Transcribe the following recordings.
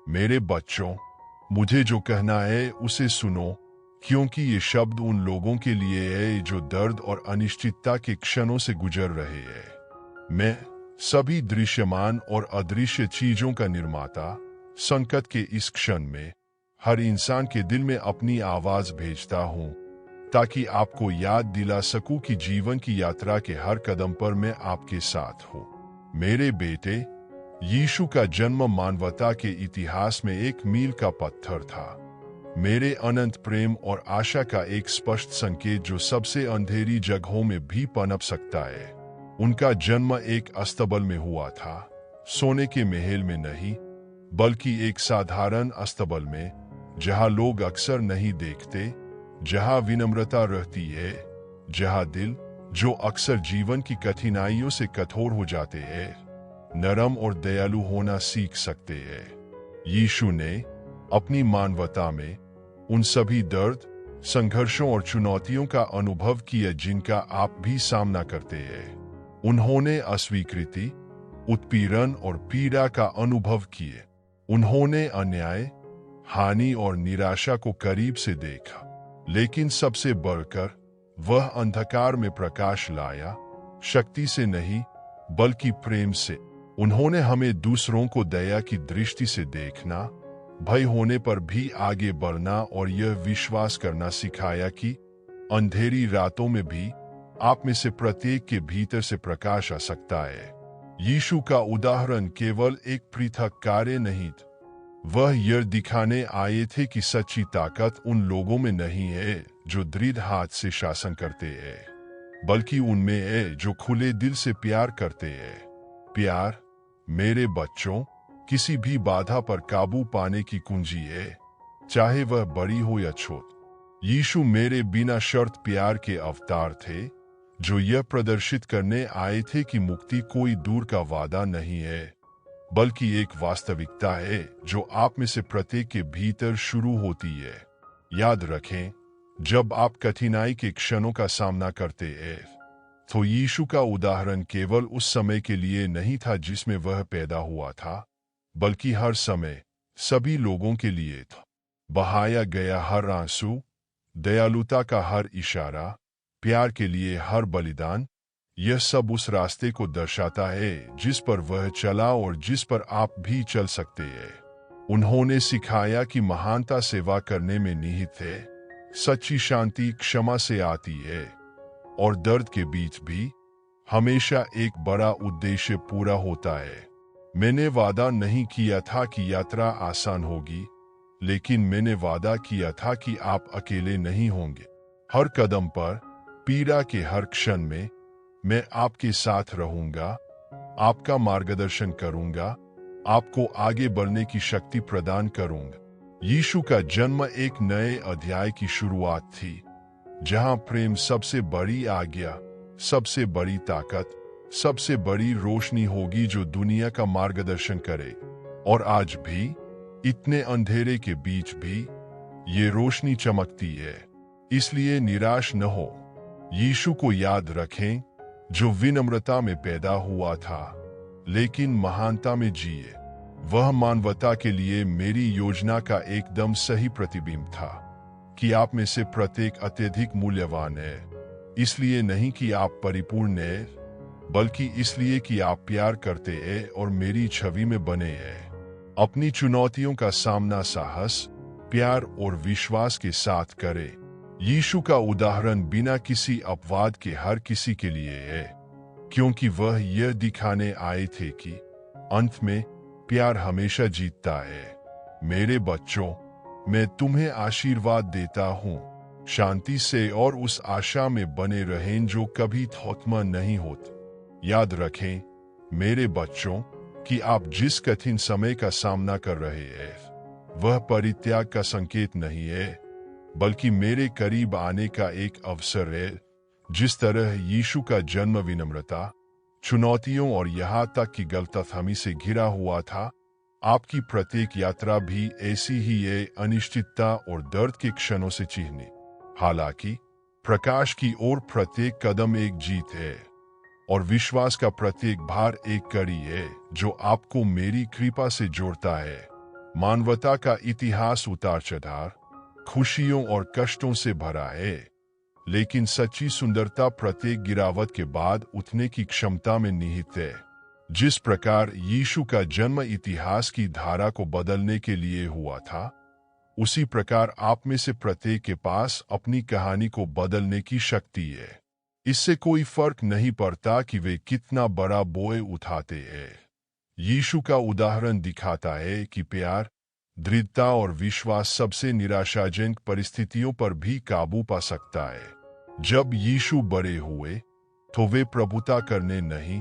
मेरे बच्चों, मुझे जो कहना है उसे सुनो, क्योंकि ये शब्द उन लोगों के लिए है जो दर्द और अनिश्चितता के क्षणों से गुजर रहे हैं। मैं सभी दृश्यमान और अदृश्य चीजों का निर्माता, संकट के इस क्षण में हर इंसान के दिल में अपनी आवाज भेजता हूं, ताकि आपको याद दिला सकूं कि जीवन की यात्रा के हर कदम पर मैं आपके साथ हूं। मेरे बेटे, यीशु का जन्म मानवता के इतिहास में एक मील का पत्थर था। मेरे अनंत प्रेम और आशा का एक स्पष्ट संकेत जो सबसे अंधेरी जगहों में भी पनप सकता है। उनका जन्म एक अस्तबल में हुआ था, सोने के महल में नहीं, बल्कि एक साधारण अस्तबल में, जहां लोग अक्सर नहीं देखते, जहां विनम्रता रहती है, जहां दिल, जो अक्सर जीवन की कठिनाइयों से कठोर हो जाते हैं, नरम और दयालु होना सीख सकते हैं। यीशु ने अपनी मानवता में उन सभी दर्द, संघर्षों और चुनौतियों का अनुभव किया जिनका आप भी सामना करते हैं। उन्होंने अस्वीकृति, उत्पीड़न और पीड़ा का अनुभव किए। उन्होंने अन्याय, हानि और निराशा को करीब से देखा। लेकिन सबसे बढ़कर वह अंधकार में प्रकाश लाया, शक्ति से नहीं बल्कि प्रेम से। उन्होंने हमें दूसरों को दया की दृष्टि से देखना, भय होने पर भी आगे बढ़ना और यह विश्वास करना सिखाया कि अंधेरी रातों में भी आप में से प्रत्येक के भीतर से प्रकाश आ सकता है। यीशु का उदाहरण केवल एक पृथक कार्य नहीं था, वह यह दिखाने आए थे कि सच्ची ताकत उन लोगों में नहीं है जो दृढ़ हाथ से शासन करते हैं, बल्कि उनमें है जो खुले दिल से प्यार करते हैं। प्यार, मेरे बच्चों, किसी भी बाधा पर काबू पाने की कुंजी है, चाहे वह बड़ी हो या छोटी। यीशु मेरे बिना शर्त प्यार के अवतार थे, जो यह प्रदर्शित करने आए थे कि मुक्ति कोई दूर का वादा नहीं है, बल्कि एक वास्तविकता है जो आप में से प्रत्येक के भीतर शुरू होती है। याद रखें, जब आप कठिनाई के क्षणों का सामना करते हैं, तो यीशु का उदाहरण केवल उस समय के लिए नहीं था जिसमें वह पैदा हुआ था, बल्कि हर समय, सभी लोगों के लिए था। बहाया गया हर आंसू, दयालुता का हर इशारा, प्यार के लिए हर बलिदान, यह सब उस रास्ते को दर्शाता है जिस पर वह चला और जिस पर आप भी चल सकते हैं। उन्होंने सिखाया कि महानता सेवा करने में निहित है, सच्ची शांति क्षमा से आती है, और दर्द के बीच भी हमेशा एक बड़ा उद्देश्य पूरा होता है। मैंने वादा नहीं किया था कि यात्रा आसान होगी, लेकिन मैंने वादा किया था कि आप अकेले नहीं होंगे। हर कदम पर, पीड़ा के हर क्षण में, मैं आपके साथ रहूंगा, आपका मार्गदर्शन करूंगा, आपको आगे बढ़ने की शक्ति प्रदान करूंगा। यीशु का जन्म एक नए अध्याय की शुरुआत थी, जहां प्रेम सबसे बड़ी आज्ञा, सबसे बड़ी ताकत, सबसे बड़ी रोशनी होगी जो दुनिया का मार्गदर्शन करे। और आज भी, इतने अंधेरे के बीच भी, ये रोशनी चमकती है। इसलिए निराश न हो। यीशु को याद रखें, जो विनम्रता में पैदा हुआ था, लेकिन महानता में जिए। वह मानवता के लिए मेरी योजना का एकदम सही प्रतिबिंब था, कि आप में से प्रत्येक अत्यधिक मूल्यवान है, इसलिए नहीं कि आप परिपूर्ण हैं, बल्कि इसलिए कि आप प्यार करते हैं और मेरी छवि में बने हैं। अपनी चुनौतियों का सामना साहस, प्यार और विश्वास के साथ करें। यीशु का उदाहरण बिना किसी अपवाद के हर किसी के लिए है, क्योंकि वह यह दिखाने आए थे कि अंत में प्यार हमेशा जीतता है। मेरे बच्चों, मैं तुम्हें आशीर्वाद देता हूँ, शांति से और उस आशा में बने रहें जो कभी खत्म नहीं होती। याद रखें, मेरे बच्चों, कि आप जिस कठिन समय का सामना कर रहे हैं, वह परित्याग का संकेत नहीं है, बल्कि मेरे करीब आने का एक अवसर है। जिस तरह यीशु का जन्म विनम्रता, चुनौतियों और यहाँ तक कि गलतफहमी से घिरा हुआ था, आपकी प्रत्येक यात्रा भी ऐसी ही है, अनिश्चितता और दर्द के क्षणों से चिन्हित। हालांकि प्रकाश की ओर प्रत्येक कदम एक जीत है, और विश्वास का प्रत्येक भार एक कड़ी है जो आपको मेरी कृपा से जोड़ता है। मानवता का इतिहास उतार चढ़ाव, खुशियों और कष्टों से भरा है, लेकिन सच्ची सुंदरता प्रत्येक गिरावट के बाद उठने की क्षमता में निहित है। जिस प्रकार यीशु का जन्म इतिहास की धारा को बदलने के लिए हुआ था, उसी प्रकार आप में से प्रत्येक के पास अपनी कहानी को बदलने की शक्ति है। इससे कोई फर्क नहीं पड़ता कि वे कितना बड़ा बोझ उठाते हैं। यीशु का उदाहरण दिखाता है कि प्यार, दृढ़ता और विश्वास सबसे निराशाजनक परिस्थितियों पर भी काबू पा सकता है। जब यीशु बड़े हुए तो वे प्रभुता करने नहीं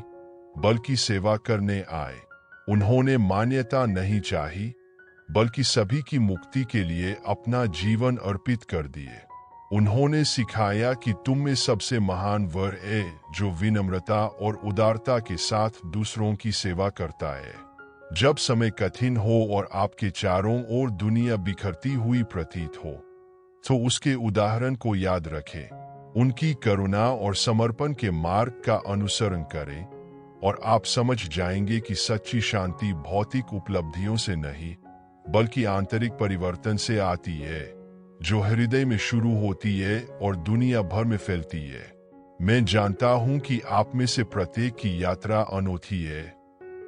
बल्कि सेवा करने आए। उन्होंने मान्यता नहीं चाही बल्कि सभी की मुक्ति के लिए अपना जीवन अर्पित कर दिए। उन्होंने सिखाया कि तुम में सबसे महान वह है जो विनम्रता और उदारता के साथ दूसरों की सेवा करता है। जब समय कठिन हो और आपके चारों ओर दुनिया बिखरती हुई प्रतीत हो, तो उसके उदाहरण को याद रखें। उनकी करुणा और समर्पण के मार्ग का अनुसरण करें और आप समझ जाएंगे कि सच्ची शांति भौतिक उपलब्धियों से नहीं बल्कि आंतरिक परिवर्तन से आती है, जो हृदय में शुरू होती है और दुनिया भर में फैलती है। मैं जानता हूं कि आप में से प्रत्येक की यात्रा अनोखी है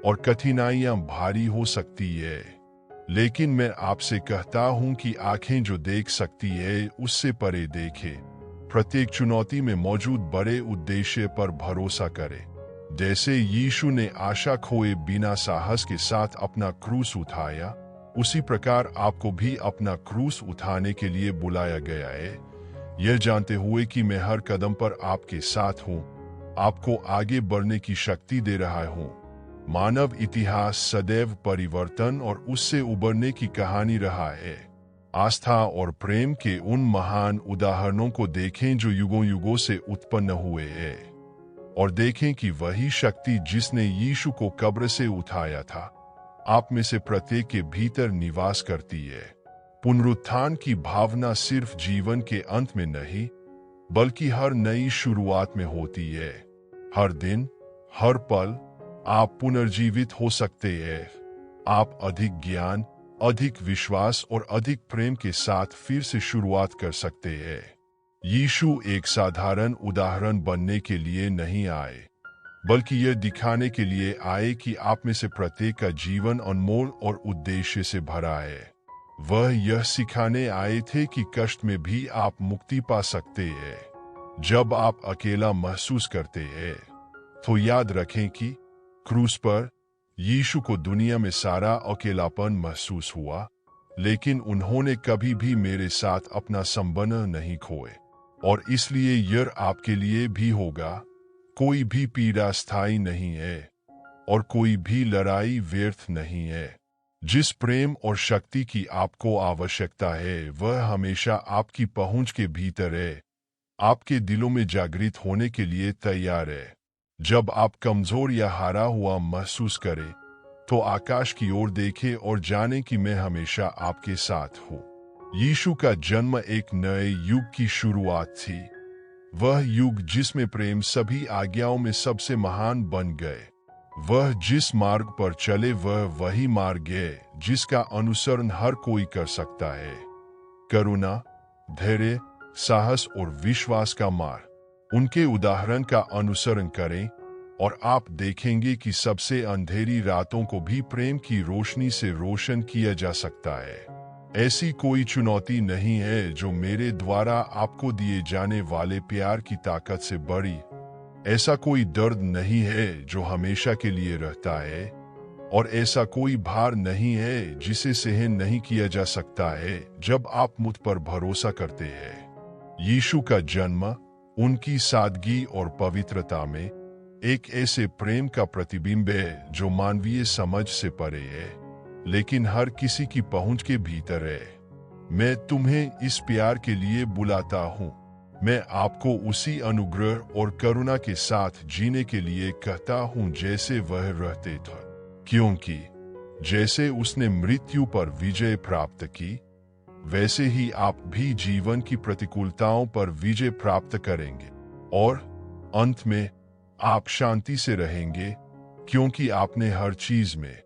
और कठिनाइयां भारी हो सकती है, लेकिन मैं आपसे कहता हूं कि आंखें जो देख सकती है उससे परे देखें। प्रत्येक चुनौती में मौजूद बड़े उद्देश्य पर भरोसा करें। जैसे यीशु ने आशा खोए बिना साहस के साथ अपना क्रूस उठाया, उसी प्रकार आपको भी अपना क्रूस उठाने के लिए बुलाया गया है, यह जानते हुए कि मैं हर कदम पर आपके साथ हूँ, आपको आगे बढ़ने की शक्ति दे रहा हूँ। मानव इतिहास सदैव परिवर्तन और उससे उबरने की कहानी रहा है। आस्था और प्रेम के उन महान उदाहरणों को देखें जो युगों युगों से उत्पन्न हुए हैं, और देखें कि वही शक्ति जिसने यीशु को कब्र से उठाया था, आप में से प्रत्येक के भीतर निवास करती है। पुनरुत्थान की भावना सिर्फ जीवन के अंत में नहीं, बल्कि हर नई शुरुआत में होती है। हर दिन, हर पल आप पुनर्जीवित हो सकते हैं। आप अधिक ज्ञान, अधिक विश्वास और अधिक प्रेम के साथ फिर से शुरुआत कर सकते हैं। यीशु एक साधारण उदाहरण बनने के लिए नहीं आए, बल्कि यह दिखाने के लिए आए कि आप में से प्रत्येक का जीवन अनमोल और उद्देश्य से भरा है। वह यह सिखाने आए थे कि कष्ट में भी आप मुक्ति पा सकते हैं। जब आप अकेला महसूस करते हैं, तो याद रखें कि क्रूस पर यीशु को दुनिया में सारा अकेलापन महसूस हुआ, लेकिन उन्होंने कभी भी मेरे साथ अपना संबंध नहीं खोए, और इसलिए यह आपके लिए भी होगा। कोई भी पीड़ा स्थायी नहीं है और कोई भी लड़ाई व्यर्थ नहीं है। जिस प्रेम और शक्ति की आपको आवश्यकता है, वह हमेशा आपकी पहुंच के भीतर है, आपके दिलों में जागृत होने के लिए तैयार है। जब आप कमजोर या हारा हुआ महसूस करें, तो आकाश की ओर देखें और जानें कि मैं हमेशा आपके साथ हूँ। यीशु का जन्म एक नए युग की शुरुआत थी, वह युग जिसमें प्रेम सभी आज्ञाओं में सबसे महान बन गए। वह जिस मार्ग पर चले वह वही मार्ग है जिसका अनुसरण हर कोई कर सकता है। करुणा, धैर्य, साहस और विश्वास का मार्ग। उनके उदाहरण का अनुसरण करें और आप देखेंगे कि सबसे अंधेरी रातों को भी प्रेम की रोशनी से रोशन किया जा सकता है। ऐसी कोई चुनौती नहीं है जो मेरे द्वारा आपको दिए जाने वाले प्यार की ताकत से बड़ी। ऐसा कोई दर्द नहीं है जो हमेशा के लिए रहता है, और ऐसा कोई भार नहीं है जिसे सहन नहीं किया जा सकता है जब आप मुझ पर भरोसा करते हैं। यीशु का जन्म उनकी सादगी और पवित्रता में एक ऐसे प्रेम का प्रतिबिंब है जो मानवीय समझ से परे है, लेकिन हर किसी की पहुंच के भीतर है। मैं तुम्हें इस प्यार के लिए बुलाता हूँ। मैं आपको उसी अनुग्रह और करुणा के साथ जीने के लिए कहता हूँ जैसे वह रहते थे, क्योंकि जैसे उसने मृत्यु पर विजय प्राप्त की, वैसे ही आप भी जीवन की प्रतिकूलताओं पर विजय प्राप्त करेंगे, और अंत में आप शांति से रहेंगे, क्योंकि आपने हर चीज में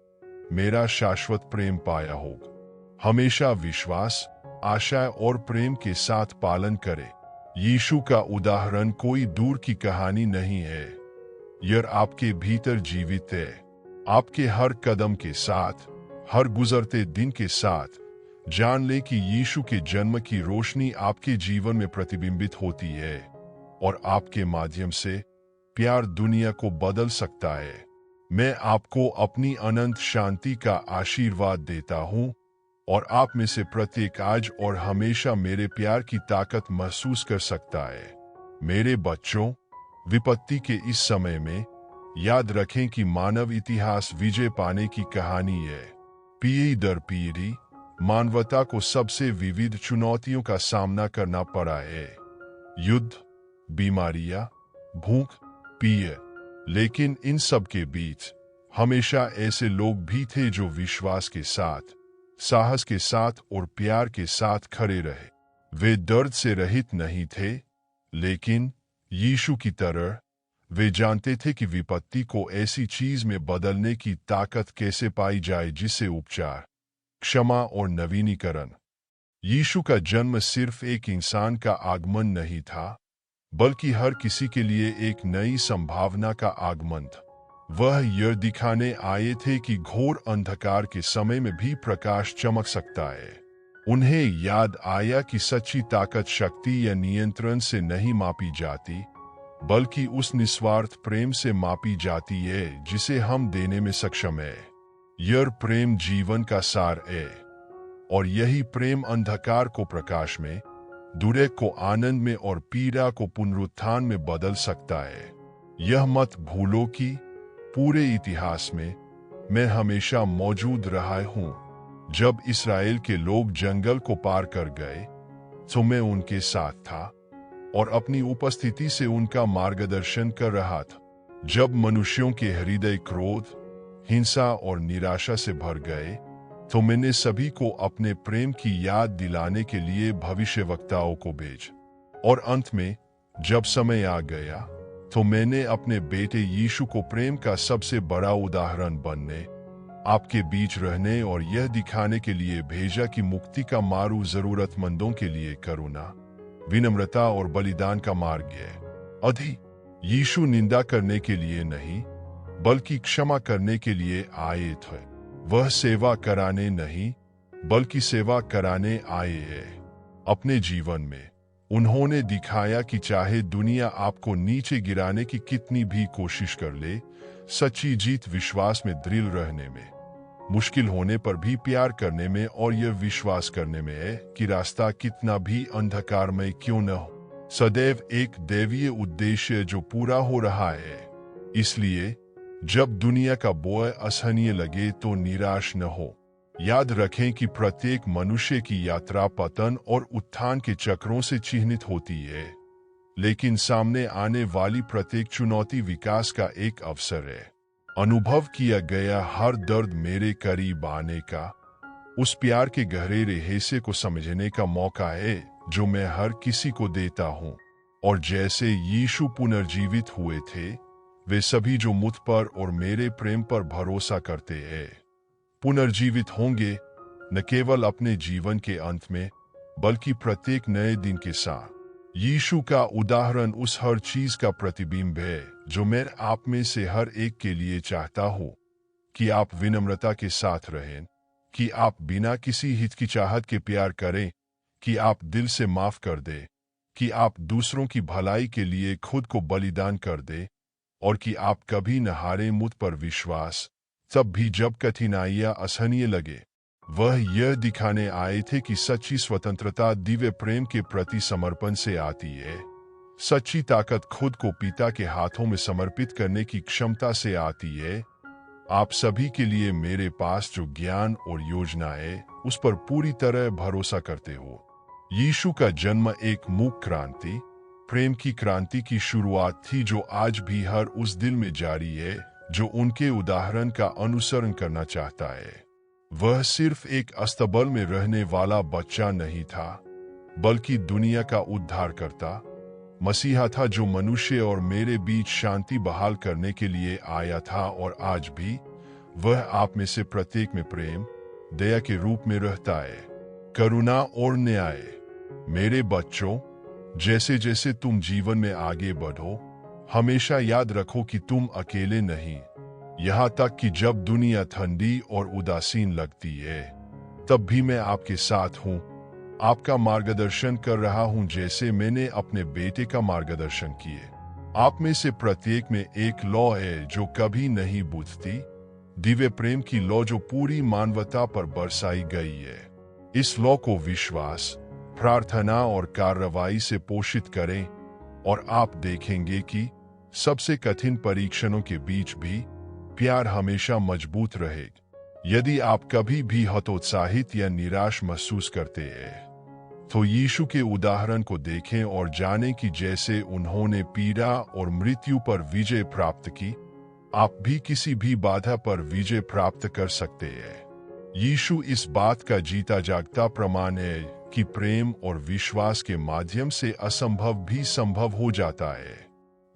मेरा शाश्वत प्रेम पाया होगा। हमेशा विश्वास, आशा और प्रेम के साथ पालन करें। यीशु का उदाहरण कोई दूर की कहानी नहीं है, यह आपके भीतर जीवित है। आपके हर कदम के साथ, हर गुजरते दिन के साथ जान ले कि यीशु के जन्म की रोशनी आपके जीवन में प्रतिबिंबित होती है और आपके माध्यम से प्यार दुनिया को बदल सकता है। मैं आपको अपनी अनंत शांति का आशीर्वाद देता हूं और आप में से प्रत्येक आज और हमेशा मेरे प्यार की ताकत महसूस कर सकता है। मेरे बच्चों, विपत्ति के इस समय में याद रखें कि मानव इतिहास विजय पाने की कहानी है। पीढ़ी दर पीढ़ी मानवता को सबसे विविध चुनौतियों का सामना करना पड़ा है। युद्ध, बीमारियां, भूख, पीए, लेकिन इन सब के बीच हमेशा ऐसे लोग भी थे जो विश्वास के साथ, साहस के साथ और प्यार के साथ खड़े रहे। वे दर्द से रहित नहीं थे, लेकिन यीशु की तरह वे जानते थे कि विपत्ति को ऐसी चीज में बदलने की ताकत कैसे पाई जाए जिसे उपचार, क्षमा और नवीनीकरण। यीशु का जन्म सिर्फ एक इंसान का आगमन नहीं था, बल्कि हर किसी के लिए एक नई संभावना का आगमन था। वह यह दिखाने आए थे कि घोर अंधकार के समय में भी प्रकाश चमक सकता है। उन्हें याद आया कि सच्ची ताकत शक्ति या नियंत्रण से नहीं मापी जाती, बल्कि उस निस्वार्थ प्रेम से मापी जाती है जिसे हम देने में सक्षम है। यह प्रेम जीवन का सार है, और यही प्रेम अंधकार को प्रकाश में, दुर्ग को आनंद में और पीड़ा को पुनरुत्थान में बदल सकता है। यह मत भूलो कि पूरे इतिहास में मैं हमेशा मौजूद रहा हूं। जब इस्राएल के लोग जंगल को पार कर गए तो मैं उनके साथ था और अपनी उपस्थिति से उनका मार्गदर्शन कर रहा था। जब मनुष्यों के हृदय क्रोध, हिंसा और निराशा से भर गए तो मैंने सभी को अपने प्रेम की याद दिलाने के लिए भविष्यवक्ताओं को भेजा। और अंत में जब समय आ गया तो मैंने अपने बेटे यीशु को प्रेम का सबसे बड़ा उदाहरण बनने, आपके बीच रहने और यह दिखाने के लिए भेजा कि मुक्ति का मार्ग जरूरतमंदों के लिए करुणा, विनम्रता और बलिदान का मार्ग है। अधि यीशु निंदा करने के लिए नहीं, बल्कि क्षमा करने के लिए आए थे। वह सेवा कराने नहीं, बल्कि सेवा कराने आए हैं। अपने जीवन में उन्होंने दिखाया कि चाहे दुनिया आपको नीचे गिराने की कितनी भी कोशिश कर ले, सच्ची जीत विश्वास में दृढ़ रहने में, मुश्किल होने पर भी प्यार करने में और यह विश्वास करने में है कि रास्ता कितना भी अंधकारमय क्यों न हो, सदैव एक दैवीय उद्देश्य जो पूरा हो रहा है। इसलिए जब दुनिया का बोझ असहनीय लगे तो निराश न हो। याद रखें कि प्रत्येक मनुष्य की यात्रा पतन और उत्थान के चक्रों से चिह्नित होती है, लेकिन सामने आने वाली प्रत्येक चुनौती विकास का एक अवसर है। अनुभव किया गया हर दर्द मेरे करीब आने का, उस प्यार के गहरे रहस्य को समझने का मौका है जो मैं हर किसी को देता हूँ। और जैसे यीशु पुनर्जीवित हुए थे, वे सभी जो मुझ पर और मेरे प्रेम पर भरोसा करते हैं पुनर्जीवित होंगे, न केवल अपने जीवन के अंत में, बल्कि प्रत्येक नए दिन के साथ। यीशु का उदाहरण उस हर चीज का प्रतिबिंब है जो मैं आप में से हर एक के लिए चाहता हूं, कि आप विनम्रता के साथ रहें, कि आप बिना किसी हिचकिचाहट के प्यार करें, कि आप दिल से माफ कर दें, कि आप दूसरों की भलाई के लिए खुद को बलिदान कर दें, और कि आप कभी न हारें मुझ पर विश्वास, तब भी जब कठिनाइयां असहनीय लगे। वह यह दिखाने आए थे कि सच्ची स्वतंत्रता दिव्य प्रेम के प्रति समर्पण से आती है। सच्ची ताकत खुद को पिता के हाथों में समर्पित करने की क्षमता से आती है। आप सभी के लिए मेरे पास जो ज्ञान और योजना है, उस पर पूरी तरह भरोसा करते हो। यीशु का जन्म एक मूक क्रांति, प्रेम की क्रांति की शुरुआत थी जो आज भी हर उस दिल में जारी है जो उनके उदाहरण का अनुसरण करना चाहता है। वह सिर्फ एक अस्तबल में रहने वाला बच्चा नहीं था, बल्कि दुनिया का उद्धारकर्ता मसीहा था जो मनुष्य और मेरे बीच शांति बहाल करने के लिए आया था। और आज भी वह आप में से प्रत्येक में प्रेम, दया के रूप में रहता है, करुणा और न्याय। मेरे बच्चों, जैसे जैसे तुम जीवन में आगे बढ़ो, हमेशा याद रखो कि तुम अकेले नहीं। यहाँ तक कि जब दुनिया ठंडी और उदासीन लगती है, तब भी मैं आपके साथ हूँ, आपका मार्गदर्शन कर रहा हूँ, जैसे मैंने अपने बेटे का मार्गदर्शन किए। आप में से प्रत्येक में एक लौ है जो कभी नहीं बुझती, दिव्य प्रेम की लौ जो पूरी मानवता पर बरसाई गई है। इस लौ को विश्वास, प्रार्थना और कार्रवाई से पोषित करें और आप देखेंगे कि सबसे कठिन परीक्षणों के बीच भी प्यार हमेशा मजबूत रहेगा। यदि आप कभी भी हतोत्साहित या निराश महसूस करते हैं, तो यीशु के उदाहरण को देखें और जानें कि जैसे उन्होंने पीड़ा और मृत्यु पर विजय प्राप्त की, आप भी किसी भी बाधा पर विजय प्राप्त कर सकते हैं। यीशु इस बात का जीता जागता प्रमाण है कि प्रेम और विश्वास के माध्यम से असंभव भी संभव हो जाता है।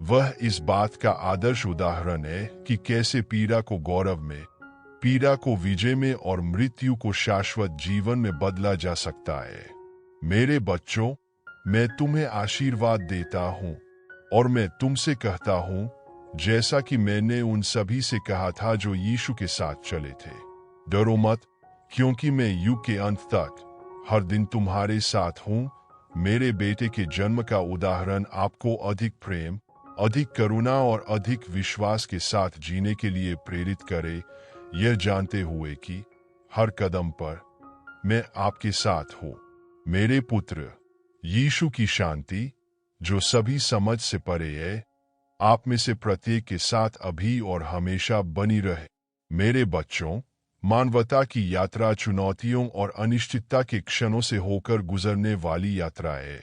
वह इस बात का आदर्श उदाहरण है कि कैसे पीड़ा को गौरव में, पीड़ा को विजय में और मृत्यु को शाश्वत जीवन में बदला जा सकता है। मेरे बच्चों, मैं तुम्हें आशीर्वाद देता हूँ और मैं तुमसे कहता हूँ, जैसा कि मैंने उन सभी से कहा था जो यीशु के साथ चले थे, डरो मत, क्योंकि मैं युग के अंत तक हर दिन तुम्हारे साथ हूँ। मेरे बेटे के जन्म का उदाहरण आपको अधिक प्रेम, अधिक करुणा और अधिक विश्वास के साथ जीने के लिए प्रेरित करे, यह जानते हुए कि हर कदम पर मैं आपके साथ हूँ। मेरे पुत्र, यीशु की शांति, जो सभी समझ से परे है, आप में से प्रत्येक के साथ अभी और हमेशा बनी रहे। मेरे बच्चों, मानवता की यात्रा चुनौतियों और अनिश्चितता के क्षणों से होकर गुजरने वाली यात्रा है,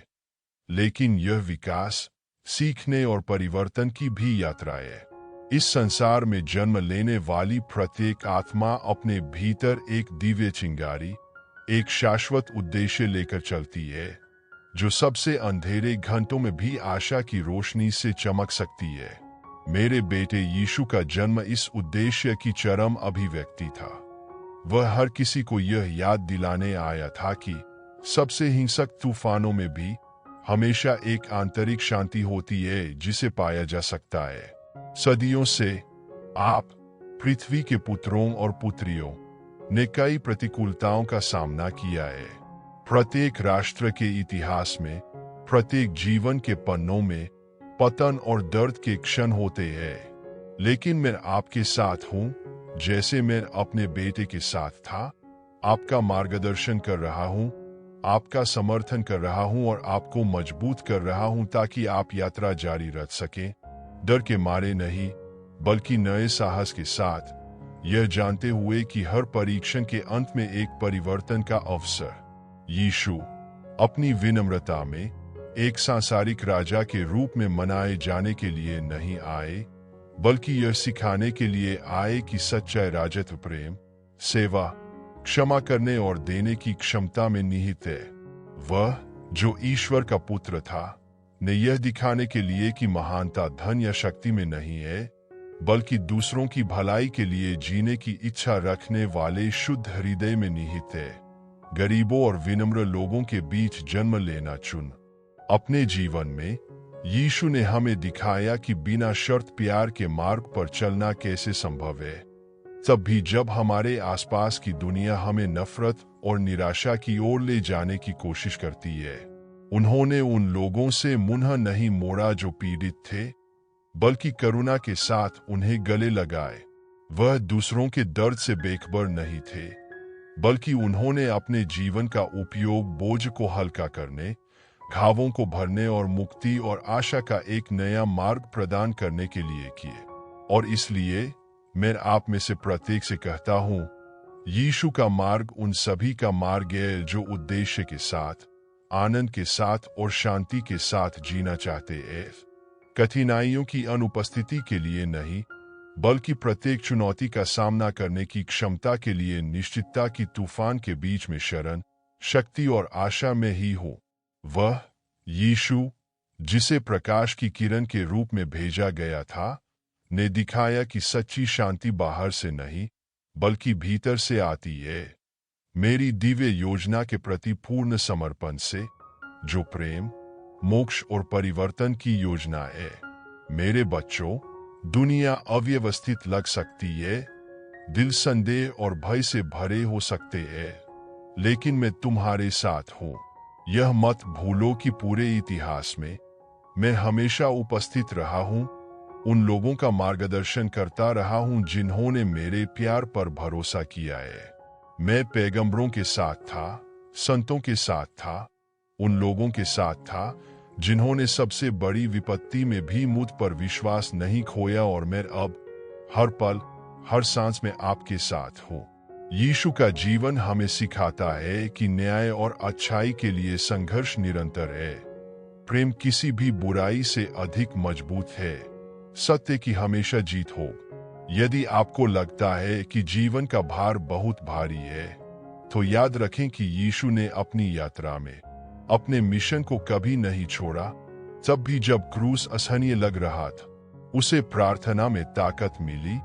लेकिन यह विकास, सीखने और परिवर्तन की भी यात्रा है। इस संसार में जन्म लेने वाली प्रत्येक आत्मा अपने भीतर एक दिव्य चिंगारी, एक शाश्वत उद्देश्य लेकर चलती है, जो सबसे अंधेरे घंटों में भी आशा की रोशनी से चमक सकती है। मेरे बेटे यीशु का जन्म इस उद्देश्य की चरम अभिव्यक्ति था। वह हर किसी को यह याद दिलाने आया था कि सबसे हिंसक तूफानों में भी हमेशा एक आंतरिक शांति होती है जिसे पाया जा सकता है। सदियों से आप, पृथ्वी के पुत्रों और पुत्रियों, ने कई प्रतिकूलताओं का सामना किया है। प्रत्येक राष्ट्र के इतिहास में, प्रत्येक जीवन के पन्नों में पतन और दर्द के क्षण होते हैं, लेकिन मैं आपके साथ हूँ, जैसे मैं अपने बेटे के साथ था। आपका मार्गदर्शन कर रहा हूँ, आपका समर्थन कर रहा हूँ और आपको मजबूत कर रहा हूँ ताकि आप यात्रा जारी रख सकें, डर के मारे नहीं, बल्कि नए साहस के साथ, यह जानते हुए कि हर परीक्षण के अंत में एक परिवर्तन का अवसर। यीशु अपनी विनम्रता में एक सांसारिक राजा के रूप में मनाए जाने के लिए नहीं आए, बल्कि यह सिखाने के लिए आए कि सच्चाई राजत्व प्रेम, सेवा, क्षमा करने और देने की क्षमता में निहित है। वह, जो ईश्वर का पुत्र था, ने यह दिखाने के लिए कि महानता धन या शक्ति में नहीं है, बल्कि दूसरों की भलाई के लिए जीने की इच्छा रखने वाले शुद्ध हृदय में निहित है। गरीबों और विनम्र लोगों के बीच जन्म लेना चुन। अपने जीवन में यीशु ने हमें दिखाया कि बिना शर्त प्यार के मार्ग पर चलना कैसे संभव है, तब भी जब हमारे आसपास की दुनिया हमें नफरत और निराशा की ओर ले जाने की कोशिश करती है। उन्होंने उन लोगों से मुंह नहीं मोड़ा जो पीड़ित थे, बल्कि करुणा के साथ उन्हें गले लगाए। वह दूसरों के दर्द से बेखबर नहीं थे, बल्कि उन्होंने अपने जीवन का उपयोग बोझ को हल्का करने, घावों को भरने और मुक्ति और आशा का एक नया मार्ग प्रदान करने के लिए किए। और इसलिए मैं आप में से प्रत्येक से कहता हूँ, यीशु का मार्ग उन सभी का मार्ग है जो उद्देश्य के साथ, आनंद के साथ और शांति के साथ जीना चाहते हैं। कठिनाइयों की अनुपस्थिति के लिए नहीं, बल्कि प्रत्येक चुनौती का सामना करने की क्षमता के लिए निश्चितता की तूफान के बीच में शरण, शक्ति और आशा में ही हो। वह यीशु, जिसे प्रकाश की किरण के रूप में भेजा गया था, ने दिखाया कि सच्ची शांति बाहर से नहीं, बल्कि भीतर से आती है। मेरी दिव्य योजना के प्रति पूर्ण समर्पण से, जो प्रेम, मोक्ष और परिवर्तन की योजना है। मेरे बच्चों, दुनिया अव्यवस्थित लग सकती है, दिल संदेह और भय से भरे हो सकते हैं, लेकिन मैं तुम्हारे साथ हूं। यह मत भूलो कि पूरे इतिहास में मैं हमेशा उपस्थित रहा हूं, उन लोगों का मार्गदर्शन करता रहा हूं जिन्होंने मेरे प्यार पर भरोसा किया है। मैं पैगंबरों के साथ था, संतों के साथ था, उन लोगों के साथ था जिन्होंने सबसे बड़ी विपत्ति में भी मुझ पर विश्वास नहीं खोया, और मैं अब हर पल, हर सांस में आपके साथ हूं। यीशु का जीवन हमें सिखाता है कि न्याय और अच्छाई के लिए संघर्ष निरंतर है। प्रेम किसी भी बुराई से अधिक मजबूत है। सत्य की हमेशा जीत हो। यदि आपको लगता है कि जीवन का भार बहुत भारी है, तो याद रखें कि यीशु ने अपनी यात्रा में अपने मिशन को कभी नहीं छोड़ा। तब भी जब क्रूस असहनीय लग रहा था, उसे प्रार्थना में ताकत मिली,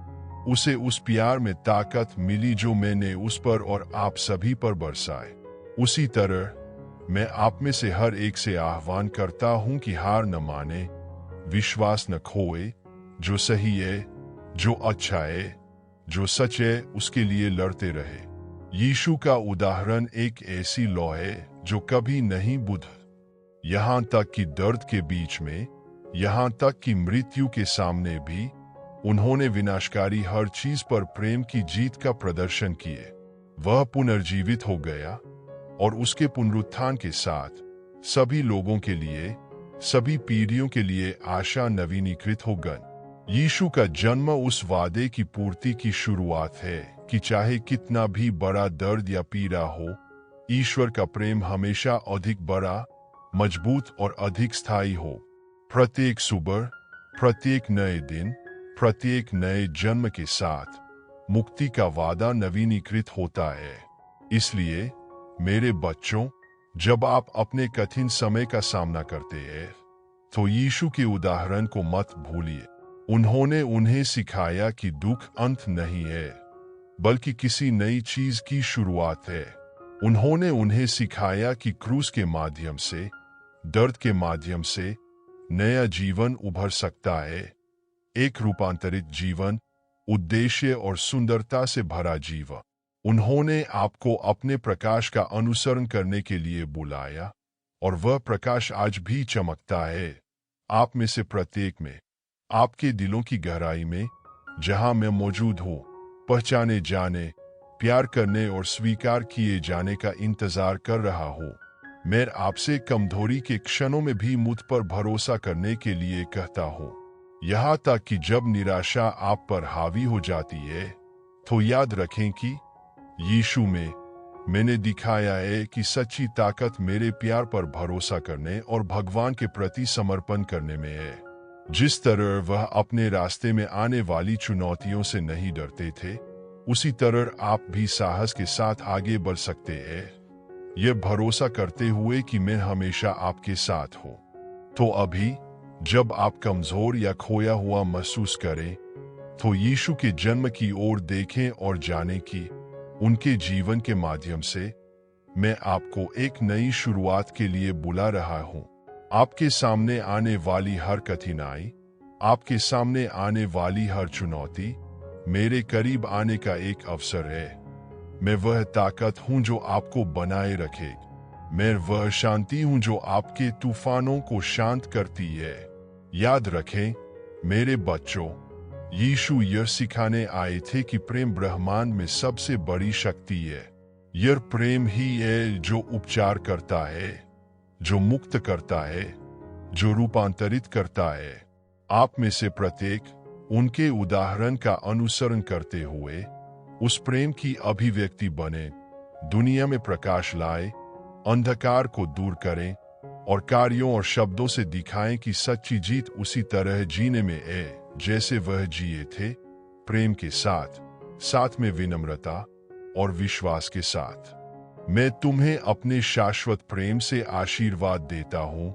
उसे उस प्यार में ताकत मिली जो मैंने उस पर और आप सभी पर बरसाए। उसी तरह मैं आप में से हर एक से आह्वान करता हूं कि हार न माने, विश्वास न खोए, जो सही है, जो अच्छा है, जो सच है, उसके लिए लड़ते रहे। यीशु का उदाहरण एक ऐसी लौ है जो कभी नहीं बुझ, यहां तक कि दर्द के बीच में, यहां तक कि मृत्यु के सामने भी उन्होंने विनाशकारी हर चीज पर प्रेम की जीत का प्रदर्शन किए। वह पुनर्जीवित हो गया और उसके पुनरुत्थान के साथ सभी लोगों के लिए, सभी पीढ़ियों के लिए आशा नवीनीकृत हो गई। यीशु का जन्म उस वादे की पूर्ति की शुरुआत है कि चाहे कितना भी बड़ा दर्द या पीड़ा हो, ईश्वर का प्रेम हमेशा अधिक बड़ा, मजबूत और अधिक स्थायी हो। प्रत्येक सुबह, प्रत्येक नए दिन, प्रत्येक नए जन्म के साथ मुक्ति का वादा नवीनीकृत होता है। इसलिए मेरे बच्चों, जब आप अपने कठिन समय का सामना करते हैं, तो यीशु के उदाहरण को मत भूलिए। उन्होंने उन्हें सिखाया कि दुख अंत नहीं है, बल्कि किसी नई चीज की शुरुआत है। उन्होंने उन्हें सिखाया कि क्रूस के माध्यम से, दर्द के माध्यम से नया जीवन उभर सकता है, एक रूपांतरित जीवन, उद्देश्य और सुंदरता से भरा जीवन। उन्होंने आपको अपने प्रकाश का अनुसरण करने के लिए बुलाया, और वह प्रकाश आज भी चमकता है, आप में से प्रत्येक में, आपके दिलों की गहराई में, जहां मैं मौजूद हूं, पहचाने जाने, प्यार करने और स्वीकार किए जाने का इंतजार कर रहा हूं। मैं आपसे कमजोरी के क्षणों में भी मुझ पर भरोसा करने के लिए कहता हूं, यहाँ तक कि जब निराशा आप पर हावी हो जाती है, तो याद रखें कि यीशु में मैंने दिखाया है कि सच्ची ताकत मेरे प्यार पर भरोसा करने और भगवान के प्रति समर्पण करने में है। जिस तरह वह अपने रास्ते में आने वाली चुनौतियों से नहीं डरते थे, उसी तरह आप भी साहस के साथ आगे बढ़ सकते हैं, यह भरोसा करते हुए कि मैं हमेशा आपके साथ हूं। तो अभी जब आप कमजोर या खोया हुआ महसूस करें, तो यीशु के जन्म की ओर देखें और जानें कि उनके जीवन के माध्यम से मैं आपको एक नई शुरुआत के लिए बुला रहा हूं। आपके सामने आने वाली हर कठिनाई, आपके सामने आने वाली हर चुनौती मेरे करीब आने का एक अवसर है। मैं वह ताकत हूं जो आपको बनाए रखे। मैं वह शांति हूं जो आपके तूफानों को शांत करती है। याद रखें मेरे बच्चों, यीशु यह सिखाने आए थे कि प्रेम ब्रह्मांड में सबसे बड़ी शक्ति है। यह प्रेम ही है जो उपचार करता है, जो मुक्त करता है, जो रूपांतरित करता है। आप में से प्रत्येक उनके उदाहरण का अनुसरण करते हुए उस प्रेम की अभिव्यक्ति बने, दुनिया में प्रकाश लाए, अंधकार को दूर करें और कार्यों और शब्दों से दिखाएं कि सच्ची जीत उसी तरह जीने में है जैसे वह जिए थे, प्रेम के साथ, साथ में विनम्रता और विश्वास के साथ। मैं तुम्हें अपने शाश्वत प्रेम से आशीर्वाद देता हूं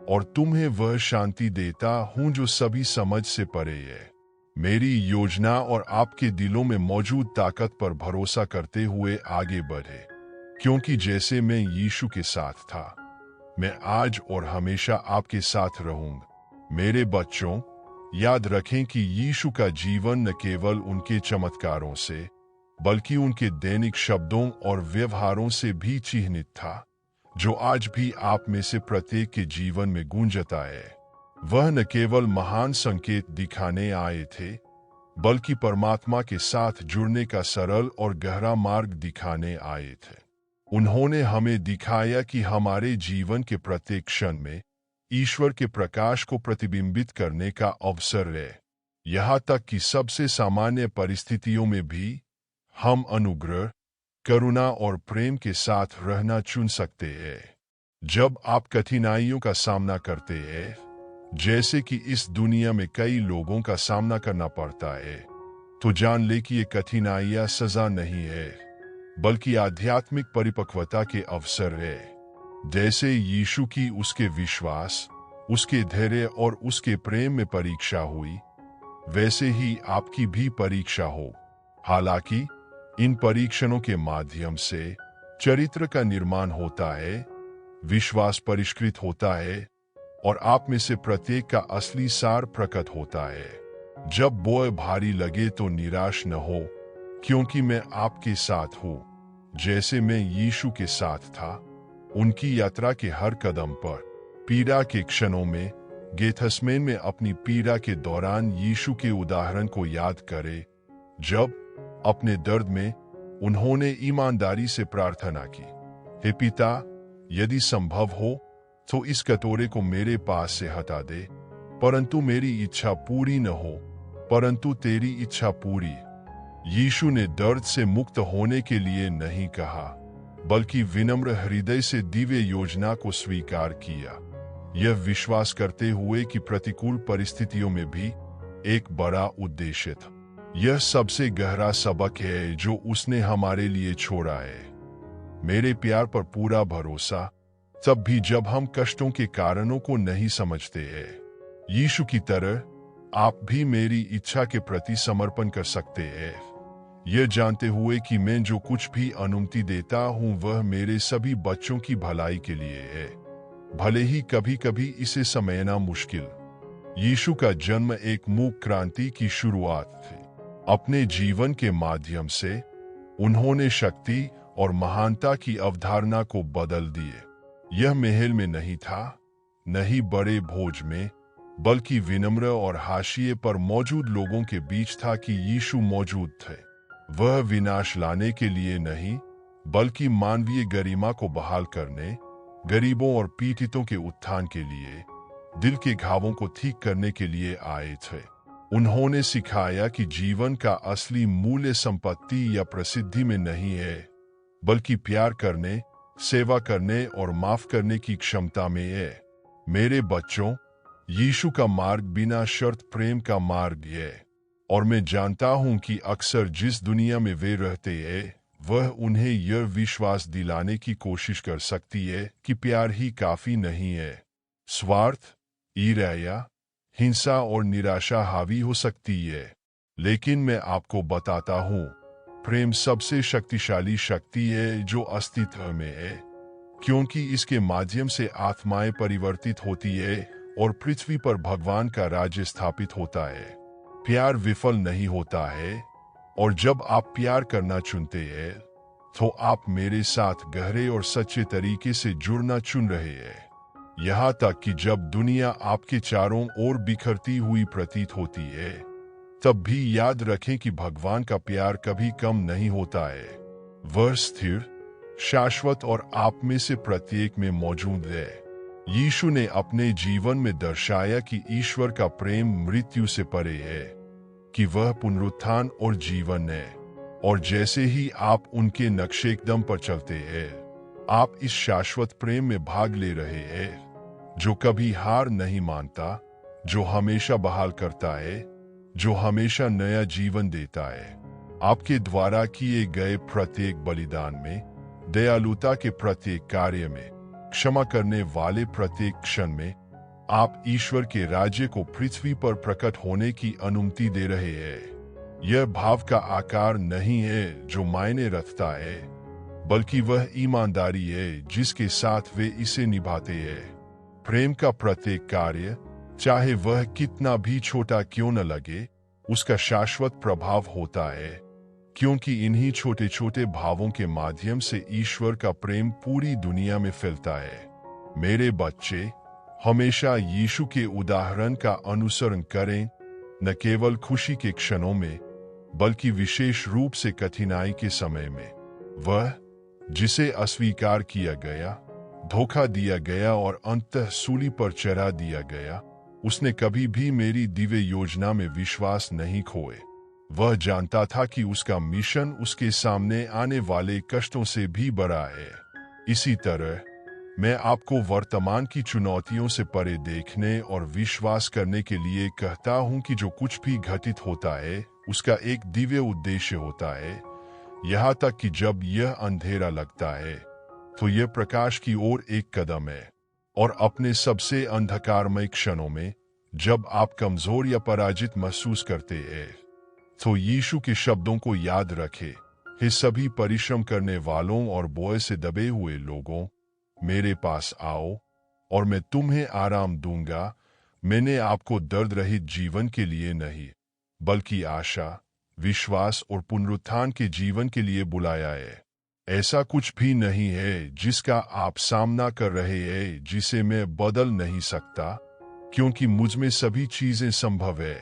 और तुम्हें वह शांति देता हूं जो सभी समझ से परे है। मेरी योजना और आपके दिलों में मौजूद ताकत पर भरोसा करते हुए आगे बढ़े। क्योंकि जैसे मैं यीशु के साथ था, मैं आज और हमेशा आपके साथ रहूंगा। मेरे बच्चों, याद रखें कि यीशु का जीवन न केवल उनके चमत्कारों से, बल्कि उनके दैनिक शब्दों और व्यवहारों से भी चिह्नित था, जो आज भी आप में से प्रत्येक के जीवन में गूंजता है। वह न केवल महान संकेत दिखाने आए थे, बल्कि परमात्मा के साथ जुड़ने का सरल और गहरा मार्ग दिखाने आए थे। उन्होंने हमें दिखाया कि हमारे जीवन के प्रत्येक क्षण में ईश्वर के प्रकाश को प्रतिबिंबित करने का अवसर है। यहाँ तक कि सबसे सामान्य परिस्थितियों में भी हम अनुग्रह, करुणा और प्रेम के साथ रहना चुन सकते हैं। जब आप कठिनाइयों का सामना करते हैं, जैसे कि इस दुनिया में कई लोगों का सामना करना पड़ता है, तो जान ले कि ये कठिनाइयां सजा नहीं है, बल्कि आध्यात्मिक परिपक्वता के अवसर है। जैसे यीशु की उसके विश्वास, उसके धैर्य और उसके प्रेम में परीक्षा हुई, वैसे ही आपकी भी परीक्षा हो। हालांकि इन परीक्षणों के माध्यम से चरित्र का निर्माण होता है, विश्वास परिष्कृत होता है और आप में से प्रत्येक का असली सार प्रकट होता है। जब बोझ भारी लगे तो निराश न हो, क्योंकि मैं आपके साथ हूँ। जैसे मैं यीशु के साथ था, उनकी यात्रा के हर कदम पर, पीड़ा के क्षणों में, गेथसेमने में अपनी पीड़ा के दौरान यीशु के उदाहरण को याद करें, जब अपने दर्द में उन्होंने ईमानदारी से प्रार्थना की, हे पिता, यदि संभव हो तो इस कटोरे को मेरे पास से हटा दे, परंतु मेरी इच्छा पूरी न हो, परंतु तेरी इच्छा पूरी। यीशु ने दर्द से मुक्त होने के लिए नहीं कहा, बल्कि विनम्र हृदय से दिव्य योजना को स्वीकार किया, यह विश्वास करते हुए कि प्रतिकूल परिस्थितियों में भी एक बड़ा उद्देश्य था। यह सबसे गहरा सबक है जो उसने हमारे लिए छोड़ा है। मेरे प्यार पर पूरा भरोसा, तब भी जब हम कष्टों के कारणों को नहीं समझते हैं। यीशु की तरह आप भी मेरी इच्छा के प्रति समर्पण कर सकते हैं, यह जानते हुए कि मैं जो कुछ भी अनुमति देता हूं वह मेरे सभी बच्चों की भलाई के लिए है, भले ही कभी कभी इसे समझना मुश्किल। यीशु का जन्म एक मूक क्रांति की शुरुआत थी। अपने जीवन के माध्यम से उन्होंने शक्ति और महानता की अवधारणा को बदल दिए। यह महल में नहीं था, न ही बड़े भोज में, बल्कि विनम्र और हाशिए पर मौजूद लोगों के बीच था कि यीशु मौजूद थे। वह विनाश लाने के लिए नहीं, बल्कि मानवीय गरिमा को बहाल करने, गरीबों और पीड़ितों के उत्थान के लिए, दिल के घावों को ठीक करने के लिए आए थे। उन्होंने सिखाया कि जीवन का असली मूल्य संपत्ति या प्रसिद्धि में नहीं है, बल्कि प्यार करने, सेवा करने और माफ करने की क्षमता में है। मेरे बच्चों, यीशु का मार्ग बिना शर्त प्रेम का मार्ग है, और मैं जानता हूं कि अक्सर जिस दुनिया में वे रहते हैं, वह उन्हें यह विश्वास दिलाने की कोशिश कर सकती है कि प्यार ही काफी नहीं है। स्वार्थ, ईर्ष्या, हिंसा और निराशा हावी हो सकती है, लेकिन मैं आपको बताता हूं, प्रेम सबसे शक्तिशाली शक्ति है जो अस्तित्व में है, क्योंकि इसके माध्यम से आत्माएं परिवर्तित होती है और पृथ्वी पर भगवान का राज्य स्थापित होता है। प्यार विफल नहीं होता है, और जब आप प्यार करना चुनते हैं, तो आप मेरे साथ गहरे और सच्चे तरीके से जुड़ना चुन रहे हैं। यहाँ तक कि जब दुनिया आपके चारों ओर बिखरती हुई प्रतीत होती है, तब भी याद रखें कि भगवान का प्यार कभी कम नहीं होता है। वह स्थिर, शाश्वत और आप में से प्रत्येक में मौजूद है। यीशु ने अपने जीवन में दर्शाया कि ईश्वर का प्रेम मृत्यु से परे है, कि वह पुनरुत्थान और जीवन है, और जैसे ही आप उनके नक्शे कदम पर चलते हैं, आप इस शाश्वत प्रेम में भाग ले रहे हैं, जो कभी हार नहीं मानता, जो हमेशा बहाल करता है, जो हमेशा नया जीवन देता है। आपके द्वारा किए गए प्रत्येक बलिदान में, दयालुता के प्रत्येक कार्य में, क्षमा करने वाले प्रत्येक क्षण में, आप ईश्वर के राज्य को पृथ्वी पर प्रकट होने की अनुमति दे रहे हैं। यह भाव का आकार नहीं है जो मायने रखता है, बल्कि वह ईमानदारी है जिसके साथ वे इसे निभाते हैं। प्रेम का प्रत्येक कार्य, चाहे वह कितना भी छोटा क्यों न लगे, उसका शाश्वत प्रभाव होता है, क्योंकि इन्हीं छोटे छोटे भावों के माध्यम से ईश्वर का प्रेम पूरी दुनिया में फैलता है। मेरे बच्चे, हमेशा यीशु के उदाहरण का अनुसरण करें, न केवल खुशी के क्षणों में, बल्कि विशेष रूप से कठिनाई के समय में। वह जिसे अस्वीकार किया गया, धोखा दिया गया और अंततः सूली पर चढ़ा दिया गया, उसने कभी भी मेरी दिव्य योजना में विश्वास नहीं खोए। वह जानता था कि उसका मिशन उसके सामने आने वाले कष्टों से भी बड़ा है। इसी तरह मैं आपको वर्तमान की चुनौतियों से परे देखने और विश्वास करने के लिए कहता हूं कि जो कुछ भी घटित होता है उसका एक दिव्य उद्देश्य होता है। यहाँ तक कि जब यह अंधेरा लगता है तो यह प्रकाश की ओर एक कदम है। और अपने सबसे अंधकारमय क्षणों में, जब आप कमजोर या पराजित महसूस करते हैं, तो यीशु के शब्दों को याद रखें, हे सभी परिश्रम करने वालों और बोझ से दबे हुए लोगों, मेरे पास आओ और मैं तुम्हें आराम दूंगा। मैंने आपको दर्द रहित जीवन के लिए नहीं, बल्कि आशा, विश्वास और पुनरुत्थान के जीवन के लिए बुलाया है। ऐसा कुछ भी नहीं है जिसका आप सामना कर रहे हैं जिसे मैं बदल नहीं सकता, क्योंकि मुझ में सभी चीजें संभव है।